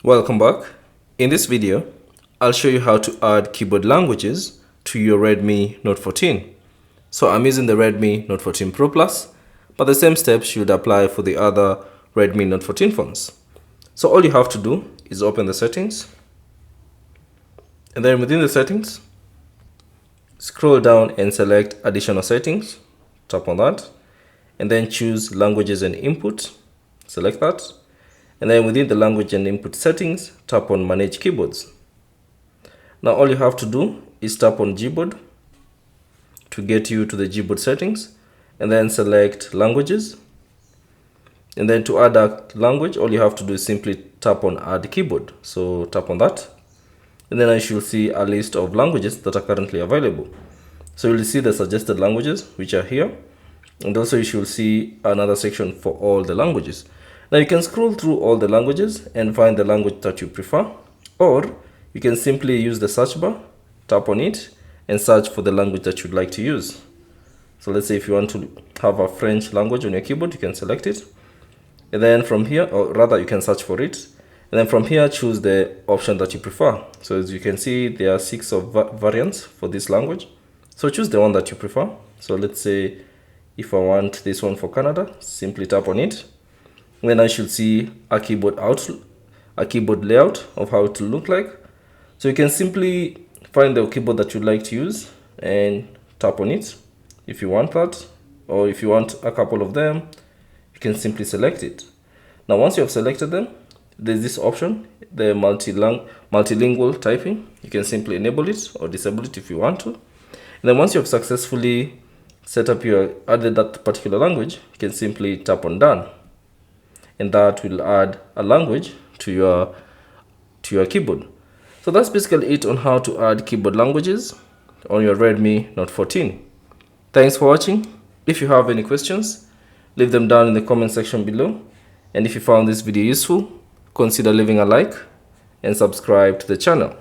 Welcome back. In this video, I'll show you how to add keyboard languages to your Redmi Note 14. So I'm using the Redmi Note 14 Pro Plus, but the same steps should apply for the other Redmi Note 14 phones. So all you have to do is open the settings, and then within the settings, scroll down and select additional settings. Tap on that, and then choose languages and input. Select that. And then within the language and input settings, tap on manage keyboards. Now all you have to do is tap on Gboard to get you to the Gboard settings, and then select languages. And then to add a language, all you have to do is simply tap on add keyboard. So tap on that, and then I should see a list of languages that are currently available. So you'll see the suggested languages, which are here. And also you should see another section for all the languages. Now you can scroll through all the languages and find the language that you prefer, or you can simply use the search bar, tap on it, and search for the language that you'd like to use. So let's say if you want to have a French language on your keyboard, you can select it. And then from here, or rather you can search for it. And then from here, choose the option that you prefer. So as you can see, there are 6 variants for this language. So choose the one that you prefer. So let's say if I want this one for Canada, simply tap on it. Then I should see a keyboard layout of how it will look like. So you can simply find the keyboard that you'd like to use and tap on it if you want that, or if you want a couple of them, you can simply select it. Now once you have selected them, there's this option, the multilingual typing. You can simply enable it or disable it if you want to. And then once you have successfully added that particular language, you can simply tap on done. And that will add a language to your keyboard. So that's basically it on how to add keyboard languages on your Redmi Note 14. Thanks for watching. If you have any questions, leave them down in the comment section below. And if you found this video useful, consider leaving a like and subscribe to the channel.